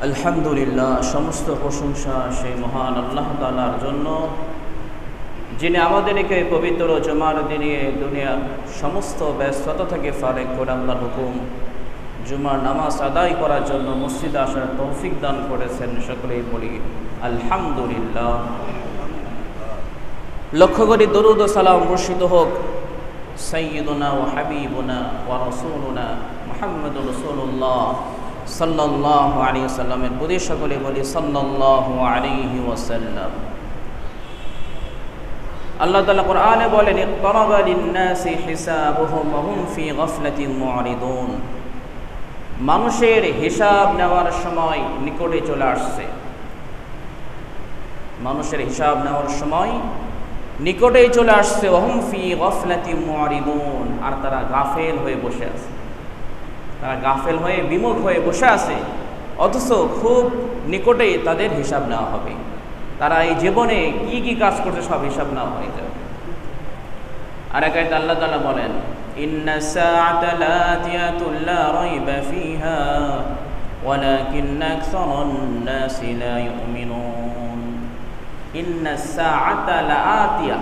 আলহামদুলিল্লাহ, সমস্ত প্রশংসা সেই মহান আল্লাহ তাআলার জন্য, যিনি আমাদেরকে পবিত্র জুমার দিনে দুনিয়ার সমস্ত ব্যস্ততা থেকে ফারেক করে আল্লাহর হুকুম জুমার নামাজ আদায় করার জন্য মসজিদে আসার তৌফিক দান করেছেন। সকলেই বলি আলহামদুলিল্লাহ। লক্ষ্য করি দরুদ ও সালাম বর্ষিত হোক সাইয়্যিদুনা ওয়া হাবিবুনা ওয়া রাসূলুনা মুহাম্মদুর রাসূলুল্লাহ সাল্লাল্লাহু আলাইহি ওয়াসাল্লামের প্রতি। সকলে বলি সাল্লাল্লাহু আলাইহি ওয়াসাল্লাম। আল্লাহ তাআলা কোরআনে বলেন, ইকতারাবা লিন-নাসি হিসাবুহুম ওয়া হুম ফি গাফলাতিন মু'রিদুন। মানুষের হিসাব নেওয়ার সময় নিকটে চলে আসছে। মানুষের হিসাব নেওয়ার সময় নিকটেই চলে আসছে। ওয়া হুম ফি গাফলাতিন মু'রিদুন, আর তারা গাফেল হয়ে বসে আছে। তারা গাফেল হয়ে বিমুখ হয়ে বসে আছে, অথচ খুব নিকটেই তাদের হিসাব নেওয়া হবে। তারা এই জীবনে কি কি কাজ করছে সব হিসাব নেওয়া হয়ে যাবে। আর এক আয়াতে আল্লাহ তাআলা বলেন, ইন্নাস সাআতা লাতিয়াতুন লা রাইবা ফিহা ওয়ালাকিন্না আকসারান নাসি লা ইউমিনুন। ইন্নাস সাআতা লাআতিয়া,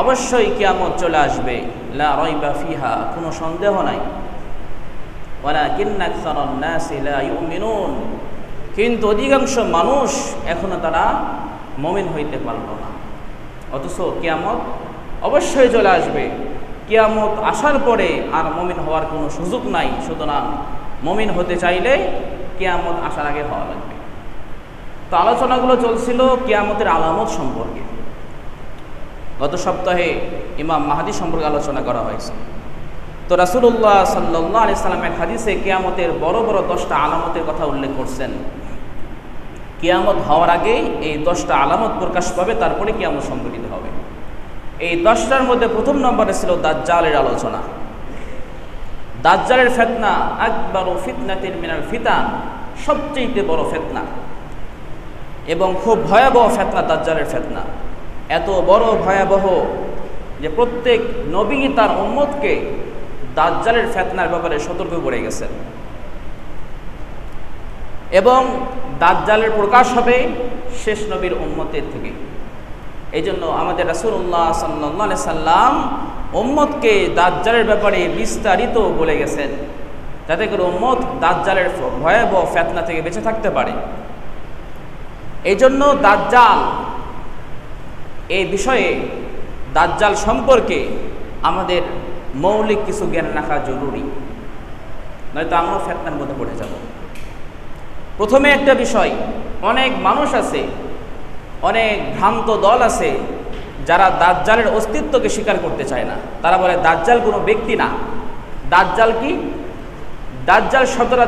অবশ্যই কিয়ামত চলে আসবে। লা রাইবা ফিহা, কোনো সন্দেহ নাই। ওয়ালাকিন্না আকসারান নাসি লা ইউমিনুন, কিন্তু অধিকাংশ মানুষ এখনো তারা মুমিন হইতে পারল না। অথচ কিয়ামত অবশ্যই চলে আসবে। কিয়ামত আসার পরে আর মুমিন হওয়ার কোনো সুযোগ নাই। সুতরাং মুমিন হতে চাইলে কিয়ামত আসার আগে হওয়া লাগবে। তো আলোচনাগুলো চলছিল কিয়ামতের আলামত সম্পর্কে। গত সপ্তাহে ইমাম মাহদী সম্পর্কে আলোচনা করা হয়েছে। তো রাসূলুল্লাহ সাল্লাল্লাহু আলাইহি সাল্লামের হাদিসে কিয়ামতের বড় বড় 10টা আলামতের কথা উল্লেখ করছেন। কিয়ামত হওয়ার আগেই এই 10টা আলামত প্রকাশ পাবে, তারপরে কিয়ামত সংঘটিত হবে। এই 10টার মধ্যে প্রথম নম্বরে ছিল দাজ্জালের আলোচনা। দাজ্জালের ফিতনা আকবারু ফিতনাতিন মিনাল ফিতান, সবচেয়ে বড় ফিতনা এবং খুব ভয়াবহ ফিতনা দাজ্জালের ফিতনা। এত বড় ভয়াবহ যে প্রত্যেক নবী তার উম্মতকে দাজ্জালের ফিতনার ব্যাপারে সতর্ক করে গেছেন। এবং দাজ্জালের প্রকাশ হবে শেষ নবীর উম্মতের থেকে। এই জন্য আমাদের রাসূলুল্লাহ সাল্লাল্লাহু আলাইহি সাল্লাম উম্মতকে দাজ্জালের ব্যাপারে বিস্তারিত বলে গেছেন, যাতে করে উম্মত দাজ্জালের ভয়াবহ ফিতনা থেকে বেঁচে থাকতে পারে। এই জন্য দাজ্জাল, এই বিষয়ে দাজ্জাল সম্পর্কে আমাদের মৌলিক কিছু জ্ঞান রাখা জরুরি, নয়তো আমরাও ফিতনার মধ্যে পড়ে যাব। প্রথমে একটা বিষয়, অনেক মানুষ আছে, অনেক ভ্রান্ত দল আছে যারা দাজ্জালের অস্তিত্বকে স্বীকার করতে চায় না। তারা বলে দাজ্জাল কোনো ব্যক্তি না। দাজ্জাল কি? দাজ্জাল শব্দটা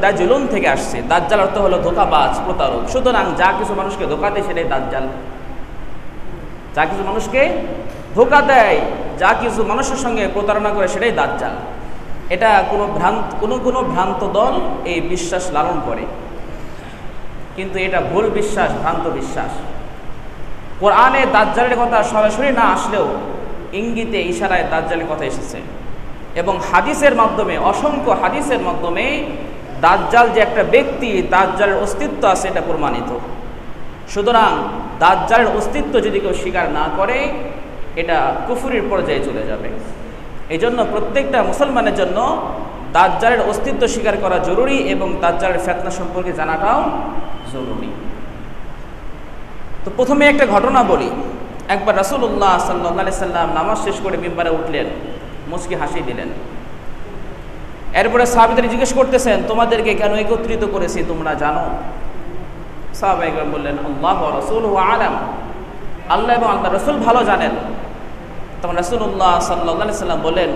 দাজ্জুলুন থেকে আসছে। দাজ্জাল অর্থ হলো ধোঁকাবাজ, প্রতারক। সুতরাং যা কিছু মানুষকে ধোঁকা দেয় সেটাই দাজ্জাল। যা কিছু মানুষকে ধোঁকা দেয়, যা কিছু মানুষের সঙ্গে প্রতারণা করে সেটাই দাজ্জাল। এটা কোনো ভ্রান্ত দল এই বিশ্বাস লালন করে, কিন্তু এটা ভুল বিশ্বাস, ভ্রান্ত বিশ্বাস। কোরআনে দাজ্জালের কথা সরাসরি না আসলেও ইঙ্গিতে ইশারায় দাজ্জালের কথা এসেছে, এবং হাদিসের মাধ্যমে, অসংখ্য হাদিসের মাধ্যমে দাজ্জাল যে একটা ব্যক্তি, দাজ্জালের অস্তিত্ব আছে, এটা প্রমাণিত। সুতরাং দাজ্জালের অস্তিত্ব যদি কেউ স্বীকার না করে, এটা কুফরির পর্যায়ে চলে যাবে। এই জন্য প্রত্যেকটা মুসলমানের জন্য দাজ্জালের অস্তিত্ব স্বীকার করা জরুরি, এবং দাজ্জালের ফিতনা সম্পর্কে জানাটাও জরুরি। তো প্রথমে একটা ঘটনা বলি। একবার রাসূলুল্লাহ সাল্লাল্লাহু আলাইহি সাল্লাম নামাজ শেষ করে মিম্বারে উঠলেন, মুচকি হাসি দিলেন। এরপরে সাহাবীদের জিজ্ঞেস করতেছেন, তোমাদেরকে কেন একত্রিত করেছি তোমরা জানো? সাহাবায়ে বললেন, আল্লাহু ওয়া রাসূলুহু আ'লাম, আল্লাহ এবং আল্লাহর রাসূল ভালো জানেন। তখন রাসূলুল্লাহ সাল্লাল্লাহু আলাইহি সাল্লাম বলেন,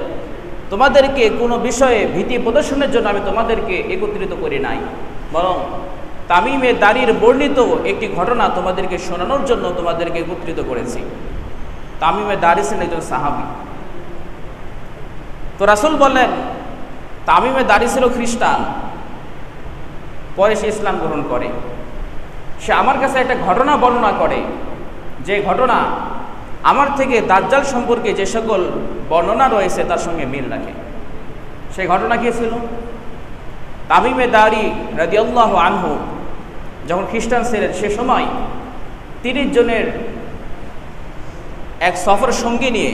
তোমাদেরকে কোনো বিষয়ে ভীতি প্রদর্শনের জন্য আমি তোমাদেরকে একত্রিত করি নাই, বরং তামিমে দারির বর্ণিত একটি ঘটনা তোমাদেরকে শোনানোর জন্য তোমাদেরকে একত্রিত করেছি। তামিমে দারি ছিলেন একজন সাহাবী। তো রাসূল বললেন, তামিমে দারি ছিল খ্রিস্টান, পরে সে ইসলাম গ্রহণ করে। সে আমার কাছে একটা ঘটনা বর্ণনা করে, যে ঘটনা আমার থেকে দাজ্জাল সম্পর্কে যে সকল বর্ণনা রয়েছে তার সঙ্গে মিল রাখে। সেই ঘটনা কি ছিল? তামিমে দারি রাদিয়াল্লাহু আনহু যখন খ্রিস্টান ছিলেন সে সময় 30 জনের এক সফর সঙ্গী নিয়ে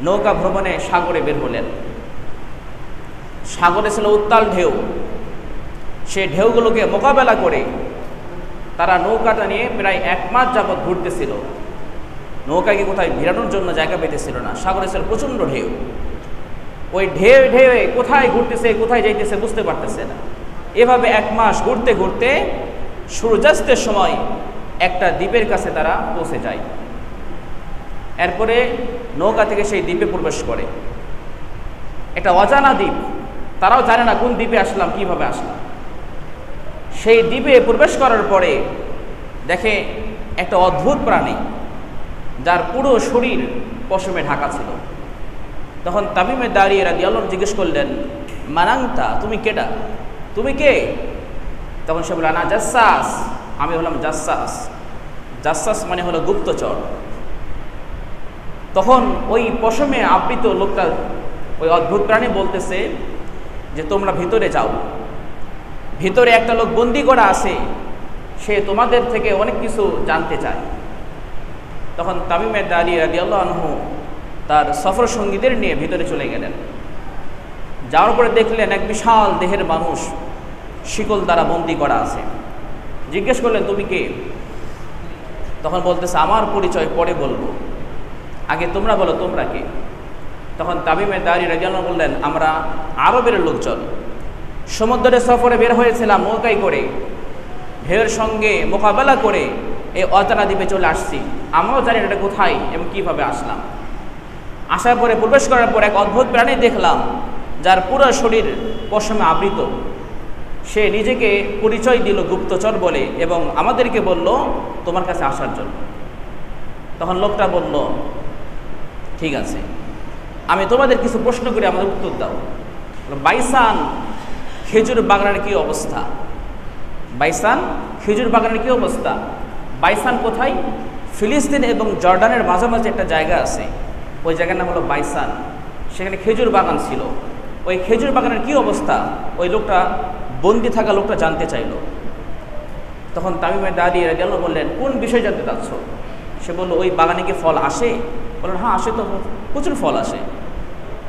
নৌকা ভ্রমণে সাগরে বের হলেন। সাগরে ছিল উত্তাল ঢেউ, সে ঢেউগুলোকে মোকাবেলা করে তারা নৌকাটা নিয়ে প্রায় 1 মাস যাবৎ ঘুরতেছিল। নৌকাকে কোথায় ভিড়ানোর জন্য জায়গা পেতেছিল না, সাগরে ছিল প্রচণ্ড ঢেউ। ওই ঢেউ ঢেউয়ে কোথায় ঘুরতেছে কোথায় যাইতেছে বুঝতে পারতেছে না। এভাবে 1 মাস ঘুরতে ঘুরতে সূর্যাস্তের সময় একটা দ্বীপের কাছে তারা পৌঁছে যায়। এরপরে নৌকা থেকে সেই দ্বীপে প্রবেশ করে। একটা অজানা দ্বীপ, তারাও জানে না কোন দ্বীপে আসলাম, কিভাবে আসলাম। সেই দ্বীপে প্রবেশ করার পরে দেখে একটা অদ্ভুত প্রাণী যার পুরো শরীর পশমে ঢাকা ছিল। তখন তামিমে দাঁড়িয়ে রাদিয়াল্লাহু জিজ্ঞেস করলেন, মানাংতা, তুমি কেডা, তুমি কে? তখন সে বলল, আনা জাসসাস, আমি হলাম জাসসাস। জাসসাস মানে হলো গুপ্তচর। তখন ওই পশমে আবৃত লোকটা, ওই অদ্ভুত প্রাণী বলতেছে যে তোমরা ভিতরে যাও, ভিতরে একটা লোক বন্দি করা আছে, সে তোমাদের থেকে অনেক কিছু জানতে চায়। তখন তামিমে দারি রাদিয়াল্লাহু আনহু তার সফর সঙ্গীদের নিয়ে ভিতরে চলে গেলেন। যাওয়ার পরে দেখলেন এক বিশাল দেহের মানুষ শিকল দ্বারা বন্দি করা আছে। জিজ্ঞেস করলেন, তুমি কে? তখন বলতেছে, আমার পরিচয় পরে বলবো, আগে তোমরা বলো তোমরা কে। তখন তামিমে দারি রাদিয়াল্লাহু বললেন, আমরা আরবের লোকজন, সমুদ্রের সফরে বের হয়েছিলাম নৌকায় করে, ঢেউয়ের সঙ্গে মোকাবেলা করে এই অজানা দ্বীপে চলে আসছি। আমরাও জানি এটা কোথায় এবং কীভাবে আসলাম। আসার পরে প্রবেশ করার পর এক অদ্ভুত প্রাণী দেখলাম যার পুরো শরীর পশমে আবৃত। সে নিজেকে পরিচয় দিল গুপ্তচর বলে এবং আমাদেরকে বলল তোমার কাছে আসার জন্য। তখন লোকটা বলল, ঠিক আছে, আমি তোমাদের কিছু প্রশ্ন করে আমাদের উত্তর দাও। বাইসান খেজুর বাগানের কি অবস্থা? বাইসান খেজুর বাগানের কি অবস্থা? বাইসান কোথায়? ফিলিস্তিন এবং জর্ডানের মাঝামাঝি একটা জায়গা আছে, ওই জায়গার নাম হলো বাইসান। সেখানে খেজুর বাগান ছিল। ওই খেজুর বাগানের কি অবস্থা ওই লোকটা, বন্দি থাকা লোকটা জানতে চাইল। তখন তামিমে দারি রাদিয়াল্লাহু বললেন, কোন বিষয় জানতে চাচ্ছ? সে বলল, ওই বাগানে কি ফল আসে? বললেন, হ্যাঁ আসে তো, প্রচুর ফল আসে।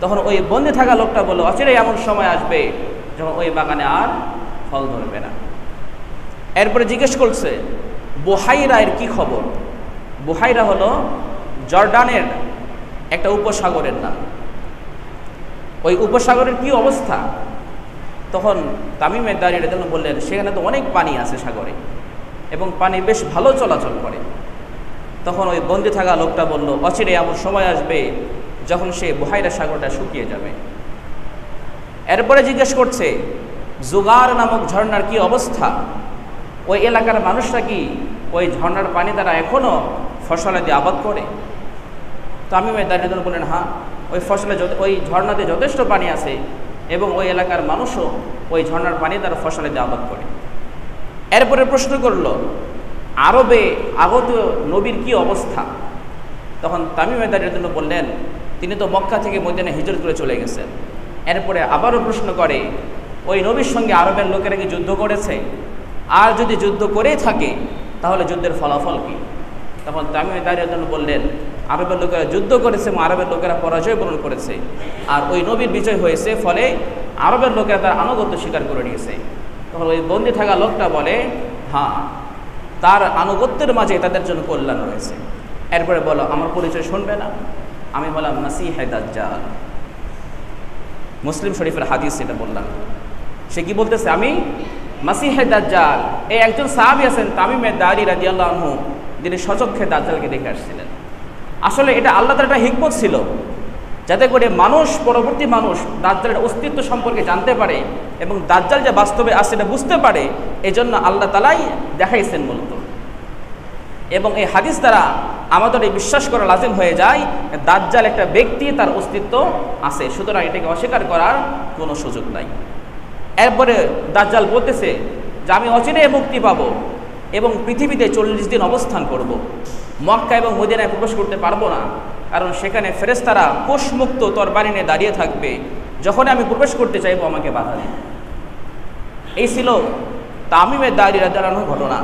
তখন ওই বন্দি থাকা লোকটা বলল, অচিরেই এমন সময় আসবে যখন ওই বাগানে আর ফল ধরবে না। এরপরে জিজ্ঞেস করছে, বুহাইরা এর কি খবর? বুহাইরা হলো জর্ডানের একটা উপসাগরের নাম। ওই উপসাগরের কি অবস্থা? তখন তামিমে দারি রাদিয়াল্লাহু বললেন, সেখানে তো অনেক পানি আছে সাগরে এবং পানি বেশ ভালো চলাচল করে। তখন ওই বন্দি থাকা লোকটা বলল, অচিরে এমন সময় আসবে যখন সে বুহাইরা সাগরটা শুকিয়ে যাবে। এরপরে জিজ্ঞেস করছে, জুগার নামক ঝর্ণার কি অবস্থা? ওই এলাকার মানুষরা কি ওই ঝর্ণার পানি দ্বারা এখনও ফসলাদি আবাদ করে? তামিমে দারি রাদিয়াল্লাহু বললেন, হ্যাঁ, ওই ওই ঝর্ণাতে যথেষ্ট পানি আছে এবং ওই এলাকার মানুষও ওই ঝর্ণার পানি দ্বারা ফসলাদি আবাদ করে। এরপরে প্রশ্ন করল, আরবে আগত নবীর কি অবস্থা? তখন তামিমে দারি রাদিয়াল্লাহু বললেন, তিনি তো মক্কা থেকে মদিনায় হিজরত করে চলে গেছেন। এরপরে আবারও প্রশ্ন করে, ওই নবীর সঙ্গে আরবের লোকেরা কি যুদ্ধ করেছে? আর যদি যুদ্ধ করেই থাকে তাহলে যুদ্ধের ফলাফল কী? তখন তামিমে দারি রাদিয়াল্লাহু বললেন, আরবের লোকেরা যুদ্ধ করেছে এবং আরবের লোকেরা পরাজয় বরণ করেছে, আর ওই নবীর বিজয় হয়েছে, ফলে আরবের লোকেরা তার আনুগত্য স্বীকার করে নিয়েছে। তখন ওই বন্দি থাকা লোকটা বলে, হ্যাঁ, তার আনুগত্যের মাঝে তাদের জন্য কল্যাণ রয়েছে। এরপরে বলো, আমার পরিচয় শুনবে না? আমি বললাম, মাসিহে দাজ্জাল। মুসলিম শরীফের হাদিস এটা বললাম। সে কি বলতেছে, আমি মাসিহে দাজ্জাল। এই একজন সাহাবী আছেন তামিমে দারি রাদিয়াল্লাহু আনহু, যিনি স্বচক্ষে দাজ্জালকে দেখে আসছিলেন। আসলে এটা আল্লাহ তাআলার একটা হিকমত ছিল, যাতে করে মানুষ, পরবর্তী মানুষ দাজ্জালের অস্তিত্ব সম্পর্কে জানতে পারে এবং দাজ্জাল যে বাস্তবে আছে এটা বুঝতে পারে। এজন্য আল্লাহ তাআলাই দেখাইছেন মূলত। এবং এই হাদিস দ্বারা আমাদের এই বিশ্বাস করা লাজিম হয়ে যায়, দাজ্জাল একটা ব্যক্তি, তার অস্তিত্ব আছে, সুতরাং এটাকে অস্বীকার করার কোনো সুযোগ নাই। এরপরে দাজ্জাল বলতেছে যে আমি অচিরেই মুক্তি পাবো এবং পৃথিবীতে 40 দিন অবস্থান করব। মক্কা এবং মদিনায় প্রবেশ করতে পারবো না, কারণ সেখানে ফেরেশতারা কোষমুক্ত তরবারি নিয়ে দাঁড়িয়ে থাকবে। যখন আমি প্রবেশ করতে চাইবো আমাকে বাধা দিবে। এই ছিল তামিমে দারি রাদিয়াল্লাহু আনহুর ঘটনা।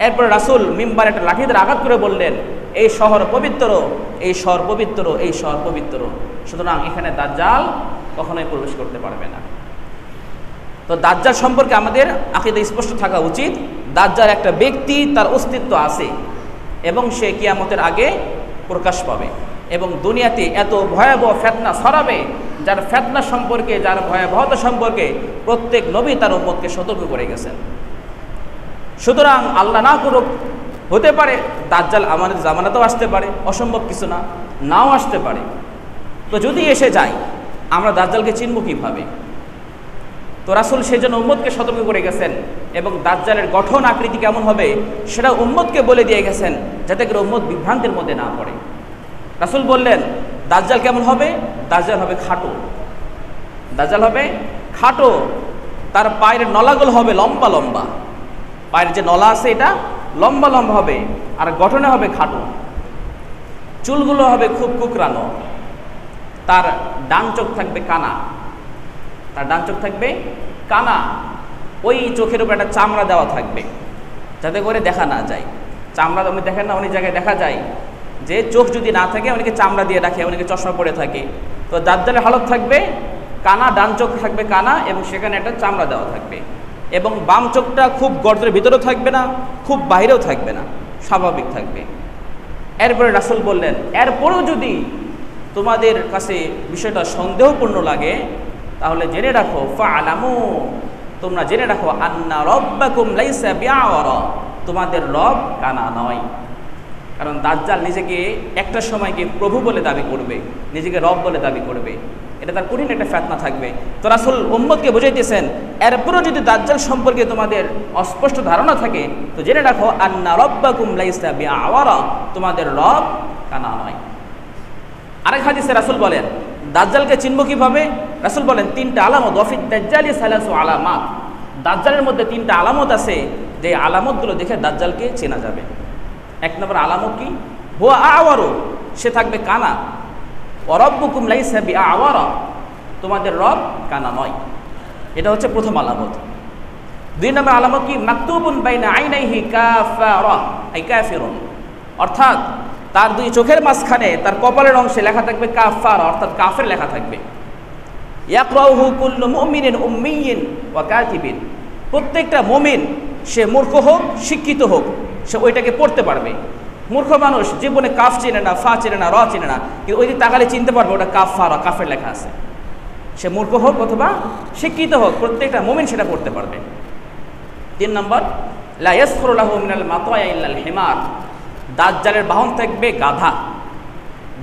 এরপরে রাসূল মিম্বারে একটা লাঠি দিয়ে আঘাত করে বললেন, এই শহর পবিত্র, এই শহর পবিত্র, এই শহর পবিত্র, সুতরাং এখানে দাজ্জাল কখনোই প্রবেশ করতে পারবে না। তো দাজ্জাল সম্পর্কে আমাদের আকীদা স্পষ্ট থাকা উচিত। দাজ্জাল একটা ব্যক্তি, তার অস্তিত্ব আছে এবং সে কিয়ামতের আগে প্রকাশ পাবে এবং দুনিয়াতে এত ভয়াবহ ফিতনা ছড়াবে, যার ফিতনা সম্পর্কে, যার ভয়াবহতা সম্পর্কে প্রত্যেক নবী তার উম্মতকে সতর্ক করে গেছেন। সুতরাং আল্লাহ না করুক, হতে পারে দাজ্জাল আমাদের জামানাতেও আসতে পারে, অসম্ভব কিছু না, নাও আসতে পারে। তো যদি এসে যায়, আমরা দাজ্জালকে চিনব কীভাবে? তো রাসূল সেজন্য উম্মতকে সতর্ক করে গেছেন এবং দাজ্জালের গঠন আকৃতি কেমন হবে সেটা উম্মতকে বলে দিয়ে গেছেন, যাতে করে উম্মত বিভ্রান্তির মধ্যে না পড়ে। রাসূল বললেন দাজ্জাল কেমন হবে? দাজ্জাল হবে খাটো। দাজ্জাল হবে খাটো, তার পায়ের নলাগুলো হবে লম্বা লম্বা, পায়ের যে নলা আছে এটা লম্বা লম্বা হবে, আর গঠনে হবে খাটো, চুলগুলো হবে খুব কুকরানো, তার ডান চোখ থাকবে কানা, তার ডান চোখ থাকবে কানা, ওই চোখের উপর একটা চামড়া দেওয়া থাকবে যাতে করে দেখা না যায়। চামড়া আপনি দেখেন না, অনেক জায়গায় দেখা যায় যে চোখ যদি না থাকে অনেকে চামড়া দিয়ে রাখে, অনেকে চশমা পরে থাকে। তো দাজ্জালের হালত থাকবে কানা, ডান চোখ থাকবে কানা এবং সেখানে একটা চামড়া দেওয়া থাকবে, এবং বাম চোখটা খুব গর্তের ভিতরেও থাকবে না, খুব বাইরেও থাকবে না, স্বাভাবিক থাকবে। এরপরে রাসূল বললেন, এরপরেও যদি তোমাদের কাছে বিষয়টা সন্দেহপূর্ণ লাগে তাহলে জেনে রাখো, ফাআলামু, তোমরা জেনে রাখো, আন্না রাব্বাকুম লাইসা বিআওয়ারা, তোমাদের রব কানা নয়। কারণ দাজ্জাল নিজেকে একটা সময়কে প্রভু বলে দাবি করবে, নিজেকে রব বলে দাবি করবে, এটা তার কঠিন একটা ফিতনা থাকবে। তো রাসূল উম্মতকে বুঝাইতেছেন, এরপরও যদি দাজ্জাল সম্পর্কে তোমাদের অস্পষ্ট ধারণা থাকে তো জেনে রাখো, আন্না রাব্বাকুম লাইসা বিআওয়ারা, তোমাদের রব কানা নয়। আরেক হাদিসে রাসূল বলেন দাজ্জালকে চিনব কিভাবে? রাসূল বলেন তিনটা আলামত, ওয়াফিদ দাজ্জালি সালাসু আলামাত, দাজ্জালের মধ্যে তিনটা আলামত আছে, যে আলামতগুলো দেখে দাজ্জালকে চেনা যাবে। এক নম্বর আলামত কি? হুয়া আওয়ারু, সে থাকবে কানা। ওয়া রাব্বুকুম লাইসা বিআওয়ারা, তোমাদের রব কানা নয়। এটা হচ্ছে প্রথম আলামত। দুই নম্বর আলামত কি? মাকতুবুন বাইনা আইনাইহি কাফারা, আই কাফিরুন, অর্থাৎ তার দুই চোখের মাঝখানে তার কপালের অংশে লেখা থাকবে কাফারা, অর্থাৎ কাফের লেখা থাকবে। ইয়াকরাউহু কুল্লু মুমিনিন উম্মিয়িন ওয়া কাতিবিন, প্রত্যেকটা মুমিন, সে মূর্খ হোক শিক্ষিত হোক, সে ওইটাকে পড়তে পারবে। মূর্খ মানুষ জীবনে কাফ চেনে না, ফা চেনে না, র চেনে না, কিন্তু ওই দিকে তাকালে চিনতে পারবে ওটা কাফারা, কাফের লেখা আছে। সে মূর্খ হোক অথবা শিক্ষিত হোক, প্রত্যেকটা মুমিন সেটা পড়তে পারবে। তিন নম্বর, লা ইয়াসখুরু লাহু মিনাল মাতায়া ইল্লাল হিমার, দাজ্জালের বাহন থাকবে গাধা।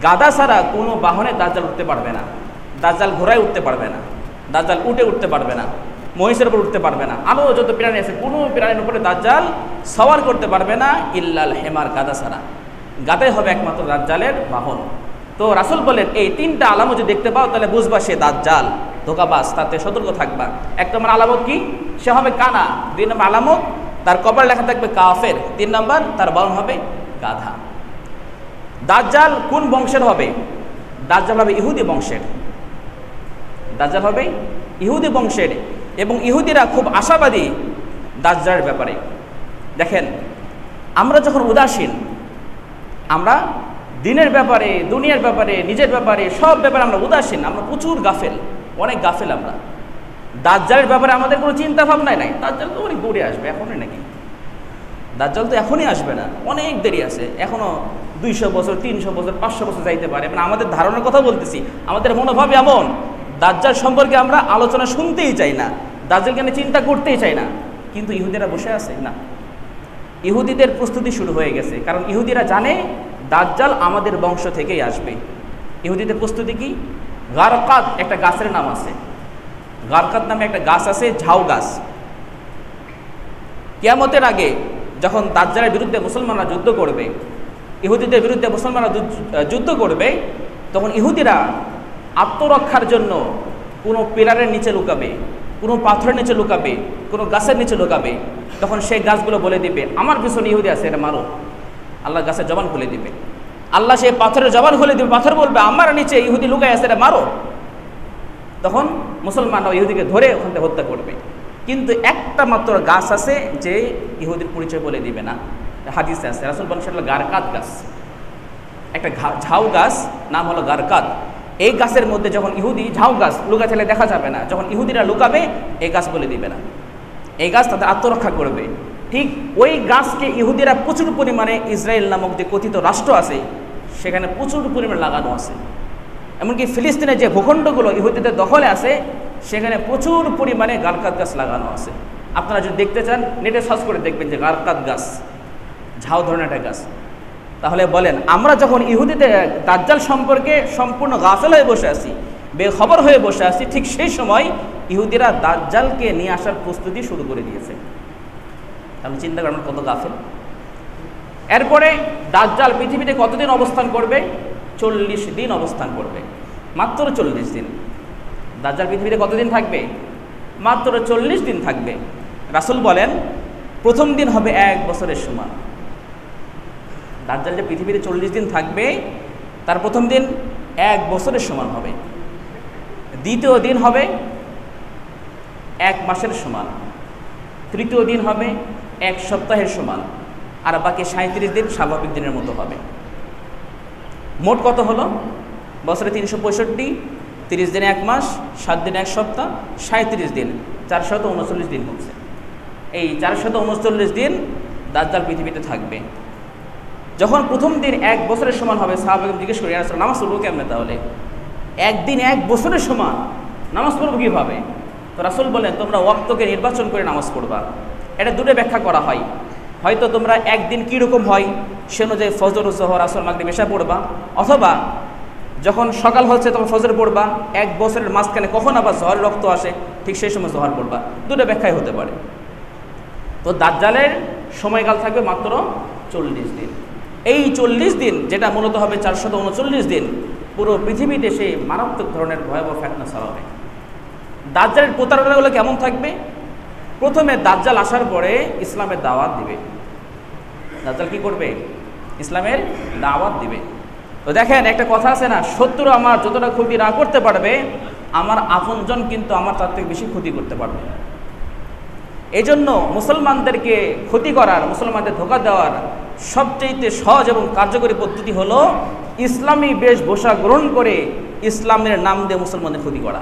গাধা ছাড়া কোনো বাহনে দাজ্জাল উঠতে পারবে না। দাজ্জাল ঘোড়ায় উঠতে পারবে না, দাজ্জাল উঠে উঠতে পারবে না, মহিষের উপর উঠতে পারবে না, আরও যত প্রাণী আছে কোনো প্রাণীর উপরে দাজ্জাল সওয়ার করতে পারবে না, ইল্লাল হিমার, গাধা ছাড়া। গাধাই হবে একমাত্র দাজ্জালের বাহন। তো রাসূল বলেন এই তিনটা আলামত যদি দেখতে পাও তাহলে বুঝবা সে দাজ্জাল, ধোঁকাবাজ, তাতে সতর্ক থাকবা। এক নম্বর আলামত কি? সে হবে কানা। দুই নম্বর আলামত, তার কপালে লেখা থাকবে কাফের। তিন নম্বর, তার বাহন হবে গাধা। দাজ্জাল কোন বংশের হবে? দাজ্জাল হবে ইহুদি বংশের। দাজ্জাল হবে ইহুদি বংশের, এবং ইহুদিরা খুব আশাবাদী দাজ্জালের ব্যাপারে। দেখেন, আমরা যখন উদাসীন, আমরা দিনের ব্যাপারে, দুনিয়ার ব্যাপারে, নিজের ব্যাপারে, সব ব্যাপারে আমরা উদাসীন, আমরা প্রচুর গাফেল, অনেক গাফেল আমরা। দাজ্জালের ব্যাপারে আমাদের কোনো চিন্তা ভাবনাই নাই। দাজ্জাল তো অনেক দূরে আসবে, এখনই নাকি? দাজ্জাল তো এখনই আসবে না, অনেক দেরি আছে, এখনও 200 বছর, 300 বছর, 500 বছর যাইতে পারে। মানে আমাদের ধারণার কথা বলতেছি, আমাদের মনোভাব এমন, দাজ্জাল সম্পর্কে আমরা আলোচনা শুনতেই চাই না, দাজ্জালকে নিয়ে চিন্তা করতেই চাই না। কিন্তু ইহুদিরা বসে আছে না, ইহুদিদের প্রস্তুতি শুরু হয়ে গেছে, কারণ ইহুদিরা জানে দাজ্জাল আমাদের বংশ থেকেই আসবে। ইহুদিদের প্রস্তুতি কি? গারকাত একটা গাছের নাম আছে, গারকাত নামে একটা গাছ আছে, ঝাউ গাছ। কিয়ামতের আগে যখন দাজ্জালের বিরুদ্ধে মুসলমানরা যুদ্ধ করবে, ইহুদিদের বিরুদ্ধে মুসলমানরা যুদ্ধ করবে, তখন ইহুদিরা আত্মরক্ষার জন্য কোনো পিলারের নিচে লুকাবে, কোনো পাথরের নিচে লুকাবে, কোনো গাছের নিচে লুকাবে। তখন সেই গাছগুলো বলে দিবে আমার পিছনে ইহুদি আছে, এটা মারো। আল্লাহ গাছের জবান খুলে দিবে, আল্লাহ সেই পাথরের জবান খুলে দিবে, পাথর বলবে আমার নিচে ইহুদি লুকায় আছে, এটা মারো। তখন মুসলমানরা ইহুদিকে ধরে ওখান থেকে হত্যা করবে। কিন্তু একটা মাত্র গাছ আছে যে ইহুদির পরিচয় বলে দিবে না, হাদিসে আছে। রাসূল বলেন সেটা হলো গারকাত গাছ, একটা ঝাউ গাছ, নাম হলো গারকাত। এই গাছের মধ্যে যখন ইহুদি, ঝাউ গাছ লুকাতে দেখা যাবে না, যখন ইহুদিরা লুকাবে এই গাছ বলে দিবে না, এই গাছ তাদের আত্মরক্ষা করবে। ঠিক ওই গাছকে ইহুদিরা প্রচুর পরিমাণে ইসরায়েল নামক যে কথিত রাষ্ট্র আছে সেখানে প্রচুর পরিমাণে লাগানো আছে। এমনকি ফিলিস্তিনের যে ভূখণ্ডগুলো ইহুদিদের দখলে আছে সেখানে প্রচুর পরিমাণে গারকাত গাছ লাগানো আছে। আপনারা যদি দেখতে চান নেটে সার্চ করে দেখবেন যে গারকাত গাছ, ঝাউ ধরনের একটা গাছ। তাহলে বলেন, আমরা যখন ইহুদিদের দাজ্জাল সম্পর্কে সম্পূর্ণ গাফেল হয়ে বসে আছি, বেখবর হয়ে বসে আছি, ঠিক সেই সময় ইহুদিরা দাজ্জালকে নিয়ে আসার প্রস্তুতি শুরু করে দিয়েছে। তাহলে চিন্তা করেন কত গাফেল। এরপরে দাজ্জাল পৃথিবীতে কতদিন অবস্থান করবে? 40 দিন অবস্থান করবে, মাত্র 40 দিন। দাজ্জাল পৃথিবীতে কতদিন থাকবে? মাত্র 40 দিন থাকবে। রাসূল বলেন প্রথম দিন হবে 1 বছরের সমান। দাজ্জাল যে পৃথিবীতে 40 দিন থাকবে তার প্রথম দিন 1 বছরের সমান হবে, দ্বিতীয় দিন হবে 1 মাসের সমান, তৃতীয় দিন হবে 1 সপ্তাহের সমান, আর বাকি 37 দিন স্বাভাবিক দিনের মতো হবে। মোট কত হলো? বছরে 365, 30 দিনে 1 মাস, 7 দিনে 1 সপ্তাহ, 37 দিন, 439 দিন হচ্ছে। এই 439 দিন দাজ্জাল পৃথিবীতে থাকবে। যখন প্রথম দিন 1 বছরের সমান হবে, সাহাবাগণ জিজ্ঞেস করে, ইয়া রাসূলুল্লাহ নামাজ পড়বো কেমনে? তাহলে একদিন 1 বছরের সমান নামাজ পড়বো কীভাবে? তো রাসূল বলেন তোমরা ওয়াক্তকে নির্বাচন করে নামাজ পড়বা। এটা দুটো ব্যাখ্যা করা হয়, হয়তো তোমরা একদিন কীরকম হয় সে অনুযায়ী ফজর, জোহর, আসর, মাগরিব, এশা পড়বা, অথবা যখন সকাল হচ্ছে তখন ফজর পড়বা, 1 বছরের মাঝখানে কখন আবার জোহরের রক্ত আসে ঠিক সেই সময় জোহর পড়বা। দুটো ব্যাখ্যাই হতে পারে। তো দাজ্জালের সময়কাল থাকবে মাত্র 40 দিন। এই 40 দিন যেটা মূলত হবে 439 দিন, পুরো পৃথিবীতে সেই মারাত্মক ধরনের ভয়াবহ ফিতনা চালাবে। দাজ্জালের প্রতারণাগুলো কেমন থাকবে? প্রথমে দাজ্জাল আসার পরে ইসলামের দাওয়াত দিবে। দাজ্জাল কি করবে? ইসলামের দাওয়াত দিবে। তো দেখেন একটা কথা আছে না, শত্রু আমার যতটা ক্ষতি না করতে পারবে, আমার আপনজন কিন্তু আমার তার থেকে বেশি ক্ষতি করতে পারবে। এই জন্য মুসলমানদেরকে ক্ষতি করার, মুসলমানদের ধোঁকা দেওয়ার সবচেয়ে সহজ এবং কার্যকরী পদ্ধতি হলো ইসলামী বেশভূষা গ্রহণ করে ইসলামের নাম দিয়ে মুসলমানদের ক্ষতি করা।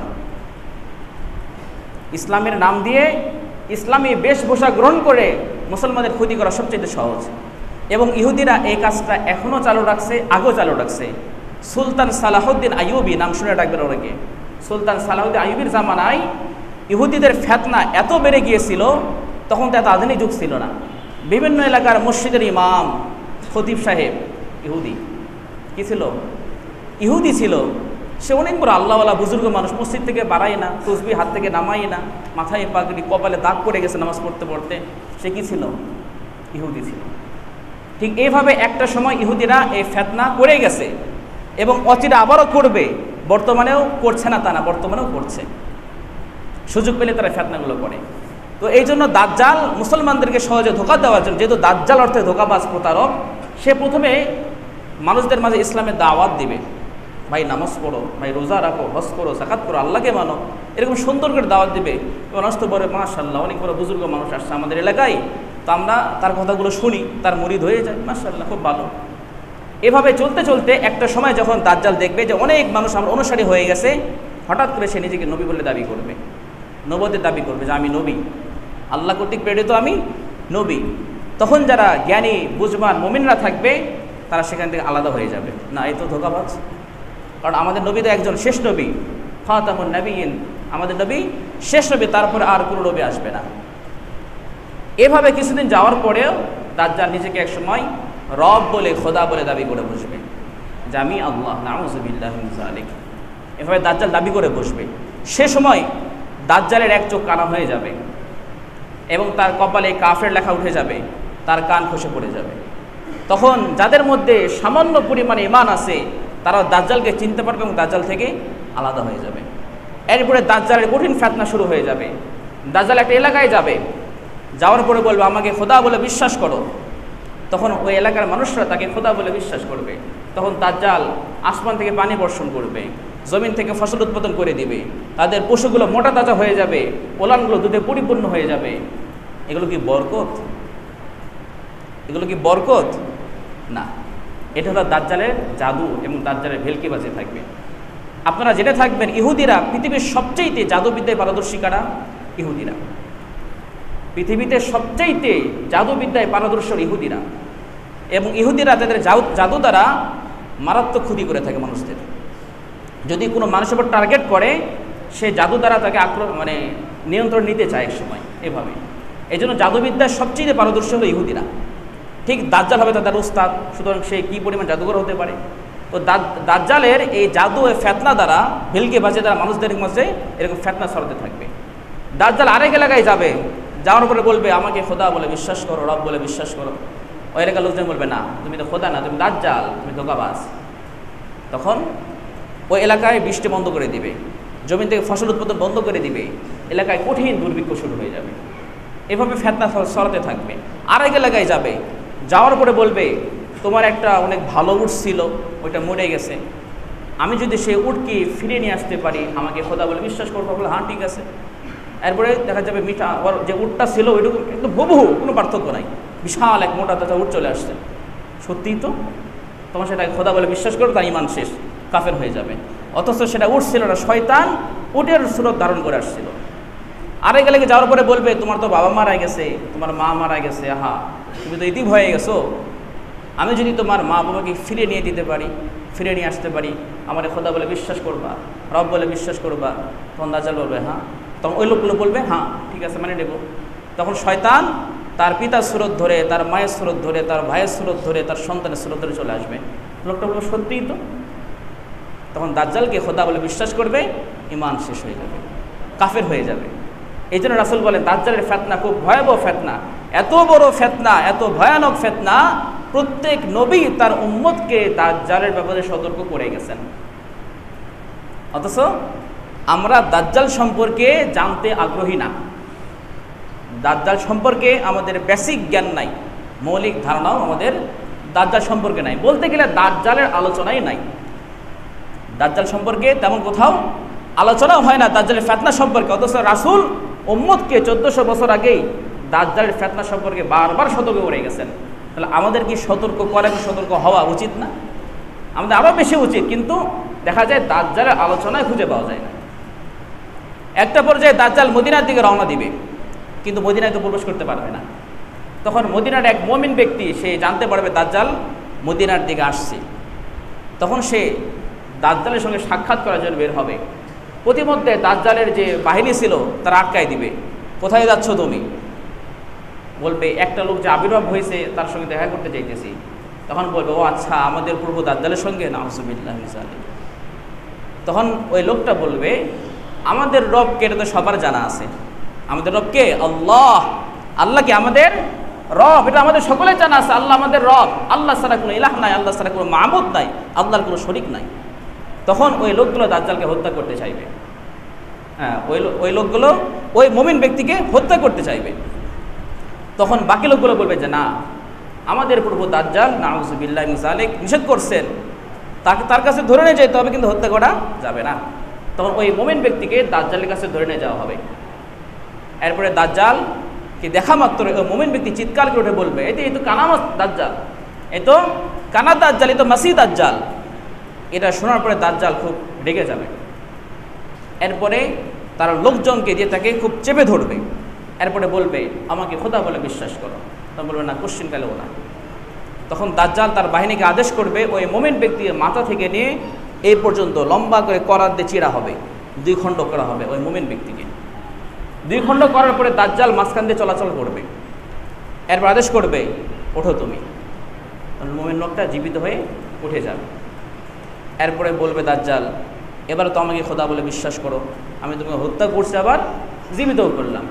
ইসলামের নাম দিয়ে ইসলামী বেশভূষা গ্রহণ করে মুসলমানদের ক্ষতি করা সবচেয়ে সহজ। এবং ইহুদিরা এই কাজটা এখনও চালু রাখছে, আগেও চালু রাখছে। সুলতান সালাহুদ্দিন আইয়ুবী নাম শুনে রাখবেন অনেকে। সুলতান সালাহুদ্দিন আইয়ুবীর জামানায় ইহুদিদের ফিতনা এত বেড়ে গিয়েছিল, তখন তো এত আধুনিক যুগ ছিল না। বিভিন্ন এলাকার মসজিদের ইমাম, খতিব সাহেব ইহুদি। কি ছিল? ইহুদি ছিল। সে অনেক বড় আল্লাহওয়ালা বুজুর্গ মানুষ, মসজিদ থেকে বাড়ায় না, তসবিহ হাত থেকে নামাই না, মাথায় পাগড়ি, কপালে দাগ পড়ে গেছে নামাজ পড়তে পড়তে। সে কি ছিল? ইহুদি ছিল। ঠিক এইভাবে একটা সময় ইহুদিরা এই ফিতনা করে গেছে এবং অচিরে আবারও করবে। বর্তমানেও করছে না তা না, বর্তমানেও করছে। সুযোগ পেলে তারা ফিতনাগুলো করে। তো এই জন্য দাজ্জাল মুসলমানদেরকে সহজে ধোঁকা দেওয়ার জন্য, যেহেতু দাজ্জাল অর্থে ধোঁকাবাজ, প্রতারক, সে প্রথমে মানুষদের মাঝে ইসলামের দাওয়াত দিবে। ভাই নামাজ পড়ো, ভাই রোজা রাখো, হজ করো, যাকাত করো, আল্লাহকে মানো, এরকম সুন্দর করে দাওয়াত দিবে। মানুষ তো বলে মাশাআল্লাহ অনেক বড় বুজুর্গ মানুষ আসছে আমাদের এলাকায়, তো আমরা তার কথাগুলো শুনি, তার মুরিদ হয়ে যায়, মাশাআল্লাহ খুব ভালো। এভাবে চলতে চলতে একটা সময় যখন দাজ্জাল দেখবে যে অনেক মানুষ আমার অনুসারী হয়ে গেছে, হঠাৎ করে সে নিজেকে নবী বলে দাবি করবে, নবুয়তের দাবি করবে যে আমি নবী, আল্লাহ কর্তৃক প্রেরিত, আমি নবী। তখন যারা জ্ঞানী বুঝবান মুমিনরা থাকবে তারা সেখান থেকে আলাদা হয়ে যাবে, না এই তো ধোঁকাবাজ। কারণ আমাদের নবী তো একজন শেষ নবী, খাতামুন নবিয়্যিন, আমাদের নবী শেষ নবী, তারপরে আর কোনো নবী আসবে না। এভাবে কিছুদিন যাওয়ার পরেও দাজ্জাল নিজেকে এক সময় রব বলে, খোদা বলে দাবি করে বসবে যে আমি আল্লাহ, নাউযুবিল্লাহি মিন যালিক। এভাবে দাজ্জাল দাবি করে বসবে। সে সময় দাজ্জালের এক চোখ কানা হয়ে যাবে এবং তার কপালে কাফের লেখা উঠে যাবে, তার কান খসে পড়ে যাবে। তখন যাদের মধ্যে সামান্য পরিমাণে ঈমান আছে তারা দাজ্জালকে চিনতে পারবে এবং দাজ্জাল থেকে আলাদা হয়ে যাবে। এরপরে দাজ্জালের কঠিন ফিতনা শুরু হয়ে যাবে। দাজ্জাল একটা এলাকায় যাবে, যাওয়ার পরে বলবে আমাকে খোদা বলে বিশ্বাস করো। তখন ওই এলাকার মানুষরা তাকে খোদা বলে বিশ্বাস করবে। তখন দাজ্জাল আসমান থেকে পানি বর্ষণ করবে, জমিন থেকে ফসল উৎপাদন করে দিবে, তাদের পশুগুলো মোটা তাজা হয়ে যাবে, ওলানগুলো দুধে পরিপূর্ণ হয়ে যাবে। এগুলো কি বরকত? এগুলো কি বরকত? না, এটা হলো দাজ্জালের জাদু এবং দাজ্জালের ভেলকিবাজি থাকবে। আপনারা জেনে থাকবেন, ইহুদিরা পৃথিবীর সবচেয়ে জাদুবিদ্যায় পারদর্শী কারা? ইহুদিরা। পৃথিবীতে সবচাইতে জাদুবিদ্যায় পারদর্শী ইহুদিরা, এবং ইহুদিরা তাদের জাদু দ্বারা মারাত্মক ক্ষতি করে থাকে মানুষদের। যদি কোনো মানুষের উপর টার্গেট করে, সে জাদু দ্বারা তাকে নিয়ন্ত্রণ নিতে চায় এক সময় এভাবে। এই জন্য জাদুবিদ্যায় সবচেয়ে পারদর্শী হলো ইহুদিরা। ঠিক দাজ্জাল হবে তাদের উস্তাদ, সুতরাং সে কী পরিমাণ জাদুঘর হতে পারে। তো দাজ্জালের এই জাদু ফেতনা দ্বারা, ভেলকিবাজি দ্বারা মানুষদের মাঝে এরকম ফেতনা ছড়াতে থাকবে। দাজ্জাল আরেক এলাকায় যাবে, যাওয়ার পরে বলবে আমাকে খোদা বলে বিশ্বাস করো, রব বলে বিশ্বাস করো। ওই এলাকার লোকজন বলবে না, তুমি তো খোদা না, তুমি দাজ্জাল, তুমি ধোঁকাবাজ। তখন ওই এলাকায় বৃষ্টি বন্ধ করে দিবে, জমিন থেকে ফসল উৎপাদন বন্ধ করে দিবে, এলাকায় কঠিন দুর্ভিক্ষ শুরু হয়ে যাবে। এভাবে ফেতনা ছড়াতে থাকবে। আরেক এলাকায় যাবে, যাওয়ার পরে বলবে তোমার একটা অনেক ভালো উট ছিল, ওইটা মরে গেছে, আমি যদি সেই উটকে ফিরিয়ে নিয়ে আসতে পারি আমাকে খোদা বলে বিশ্বাস করবো। বলে হ্যাঁ ঠিক আছে। এরপরে দেখা যাবে মিঠা ওর যে উটটা ছিল ওইটুকু একদম হুবহু, কোনো পার্থক্য নাই, বিশাল এক মোটা তাজা উট চলে আসছে। সত্যিই তো, তোমার সেটাকে খোদা বলে বিশ্বাস করো, তার ইমান শেষ, কাফের হয়ে যাবে। অথচ সেটা উট ছিল না, শয়তান উটের সুরত ধারণ করে আসছিল। আরেক এলাকায় যাওয়ার পরে বলবে তোমার তো বাবা মারা গেছে, তোমার মা মারা গেছে, আহা তুমি তো ইতিম হয়ে গেছো, আমি যদি তোমার মা বাবাকে ফিরিয়ে নিয়ে দিতে পারি, ফিরে নিয়ে আসতে পারি, আমার খোদা বলে বিশ্বাস করবা, রব বলে বিশ্বাস করবা। তখন দাজ্জাল বলবে হ্যাঁ। তখন ওই লোকগুলো বলবে হ্যাঁ ঠিক আছে, মানে নেব। তখন শয়তান তার পিতার সুরত ধরে, তার মায়ের সুরত ধরে, তার ভাইয়ের সুরত ধরে, তার সন্তানের সুরত ধরে চলে আসবে। লোকটা বলবে সত্যিই তো। তখন দাজ্জালকে খোদা বলে বিশ্বাস করবে, ইমান শেষ হয়ে যাবে, কাফের হয়ে যাবে। এই জন্য রাসূল বলেন দাজ্জালের ফেতনা খুব ভয়াবহ ফেতনা, এত বড় ফেতনা, এত ভয়ানক ফেতনা, প্রত্যেক নবী তার উম্মতকে দাজ্জালের ব্যাপারে সতর্ক করে গেছেন। অথচ আমরা দাজ্জাল সম্পর্কে জানতে আগ্রহী না, দাজ্জাল সম্পর্কে আমাদের বেসিক জ্ঞান নাই, মৌলিক ধারণাও আমাদের দাজ্জাল সম্পর্কে নাই। বলতে গেলে দাজ্জালের আলোচনাই নাই, দাজ্জাল সম্পর্কে তেমন কোথাও আলোচনাও হয় না, দাজ্জালের ফেতনা সম্পর্কে। অথচ রাসূল উম্মতকে 1400 বছর আগেই দাজ্জালের ফেতনা সম্পর্কে বারবার সতর্ক করে গেছেন। তাহলে আমাদের কি সতর্ক করা, সতর্ক হওয়া উচিত না? আমাদের আরও বেশি উচিত, কিন্তু দেখা যায় দাজ্জালের আলোচনায় খুঁজে পাওয়া যায় না। একটা পর্যায়ে দাজ্জাল মদিনার দিকে রওনা দিবে, কিন্তু মদিনায় তো প্রবেশ করতে পারবে না। তখন মদিনার এক মুমিন ব্যক্তি সে জানতে পারবে দাজ্জাল মদিনার দিকে আসছে, তখন সে দাজ্জালের সঙ্গে সাক্ষাৎ করার জন্য বের হবে। প্রতিমধ্যে দাজ্জালের যে বাহিনী ছিল তারা আটকায় দিবে, কোথায় যাচ্ছ তুমি? বলবে একটা লোক যে আবির্ভাব হয়েছে তার সঙ্গে দেখা করতে চাইতেছি। তখন বলবে ও আচ্ছা, আমাদের পূর্ব দাজ্জালের সঙ্গে, নাউযুবিল্লাহ মিন যালিক। তখন ওই লোকটা বলবে আমাদের রবকে, এটা তো সবার জানা আছে, আমাদের রবকে আল্লাহ, আল্লাহ কি আমাদের রব, এটা আমাদের সকলের জানা আছে, আল্লাহ আমাদের রব, আল্লাহ ছাড়া কোনো ইলাহ নাই, আল্লাহ ছাড়া কোনো মাবুদ নাই, আল্লাহর কোনো শরীক নাই। তখন ওই লোকগুলো দাজ্জালকে হত্যা করতে চাইবে। হ্যাঁ, ওই লোকগুলো ওই মুমিন ব্যক্তিকে হত্যা করতে চাইবে। তখন বাকি লোকগুলো বলবে যে না, আমাদের পূর্ব দাজ্জাল নাউযুবিল্লাহ মিন যালিক নিষেধ করছেন, তার কাছে ধরে নিয়ে যেতে হবে, কিন্তু হত্যা করা যাবে না। তখন ওই মুমিন ব্যক্তিকে দাজ্জালের কাছে ধরে নিয়ে যাওয়া হবে। এরপরে দাজ্জালকে দেখা মাত্র ওই মুমিন ব্যক্তি চিৎকার করে উঠে বলবে এই তো কানা দাজ্জাল, এই তো কানা দাজ্জাল, এই তো মাসিহ দাজ্জাল। এটা শোনার পরে দাজ্জাল খুব রেগে যাবে। এরপরে তার লোকজনকে দিয়ে তাকে খুব চেপে ধরবে। এরপরে বলবে আমাকে খোদা বলে বিশ্বাস করো। তখন বলবে না, কোশ্চিনকালেও না। তখন দাজ্জাল তার বাহিনীকে আদেশ করবে ওই মুমিন ব্যক্তির মাথা থেকে নিয়ে এই পর্যন্ত লম্বা করে করার দিয়ে চিরা হবে, 2 খণ্ড করা হবে ওই মুমিন ব্যক্তিকে। 2 খণ্ড করার পরে দাজ্জাল মাঝখান দিয়ে চলাচল করবে। এরপর আদেশ করবে ওঠো তুমি। মুমিন লোকটা জীবিত হয়ে উঠে যাবে। এরপরে বলবে দাজ্জাল এবার তো আমাকে খোদা বলে বিশ্বাস করো, আমি তোমাকে হত্যা করছি আবার জীবিতও করলাম।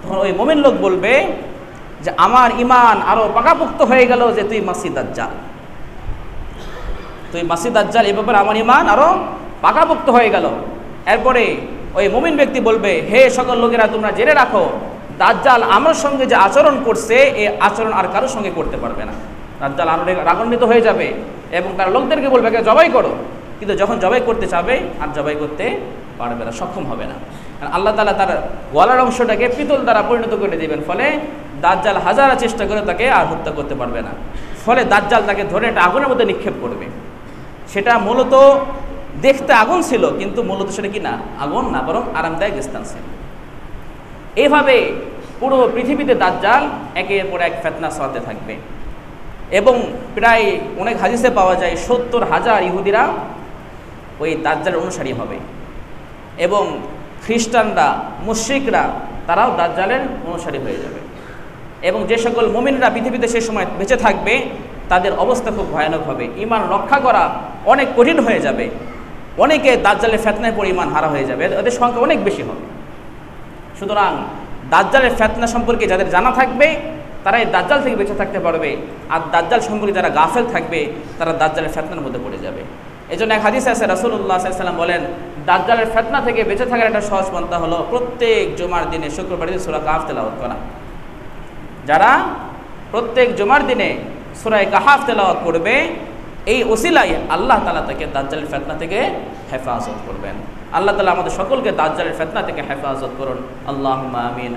তখন ওই মুমিন লোক বলবে যে আমার ঈমান আরও পাকাপোক্ত হয়ে গেল যে তুই মাসিহ দাজ্জাল, তুই মাসিহ দাজ্জাল, এই ব্যাপারে আমার ঈমান আরও পাকাপোক্ত হয়ে গেল। এরপরে ওই মুমিন ব্যক্তি বলবে হে সকল লোকেরা তোমরা জেনে রাখো, দাজ্জাল আমার সঙ্গে যে আচরণ করছে এই আচরণ আর কারোর সঙ্গে করতে পারবে না। দাজ্জাল আরও রাগান্বিত হয়ে যাবে এবং তার লোকদেরকে বলবে জবাই করো, কিন্তু যখন জবাই করতে চাবে আর জবাই করতে পারবে না, সক্ষম হবে না। কারণ আল্লাহ তাআলা তার গলার অংশটাকে পিতল দ্বারা পরিণত করে দেবেন, ফলে দাজ্জাল হাজার চেষ্টা করে তাকে আর হত্যা করতে পারবে না। ফলে দাজ্জাল তাকে ধরে একটা আগুনের মধ্যে নিক্ষেপ করবে। সেটা মূলত দেখতে আগুন ছিল, কিন্তু মূলত সেটা কি না, আগুন না, বরং আরামদায়ক স্থান ছিল। এইভাবে পুরো পৃথিবীতে দাজ্জাল একের পর এক ফিতনা ছড়াতে থাকবে। এবং প্রায় অনেক হাদিসে পাওয়া যায় 70,000 ইহুদিরা ওই দাজ্জালের অনুসারী হবে, এবং খ্রিস্টানরা, মুশরিকরা তারাও দাজ্জালের অনুসারী হয়ে যাবে। এবং যে সকল মুমিনরা পৃথিবীতে সে সময় বেঁচে থাকবে তাদের অবস্থা খুব ভয়ানক হবে, ঈমান রক্ষা করা অনেক কঠিন হয়ে যাবে। অনেকে দাজ্জালের ফিতনায় পড়ে ঈমান হারা হয়ে যাবে, এদের সংখ্যা অনেক বেশি হবে। সুতরাং দাজ্জালের ফিতনা সম্পর্কে যাদের জানা থাকবে তারা এই দাজ্জাল থেকে বেঁচে থাকতে পারবে, আর দাজ্জাল সম্পর্কে যারা গাফেল থাকবে তারা দাজ্জালের ফিতনার মধ্যে পড়ে যাবে। এই জন্য এক হাদিসে আছে, রাসূলুল্লাহ সাল্লাল্লাহু আলাইহি ওয়াসাল্লাম বলেন, দাজ্জালের ফিতনা থেকে বেঁচে থাকার একটা সহজ পন্থা হলো প্রত্যেক জুমার দিনে, শুক্রবার দিনে সূরা কাহফ তেলাওয়াত করা। যারা প্রত্যেক জুমার দিনে সূরা কাহফ তেলাওয়াত করবে, এই ওসিলায় আল্লাহ তাআলা তাকে দাজ্জালের ফিতনা থেকে হেফাজত করবেন। আল্লাহ তাআলা আমাদের সকলকে দাজ্জালের ফিতনা থেকে হেফাজত করুন, আল্লাহুম্মা আমিন।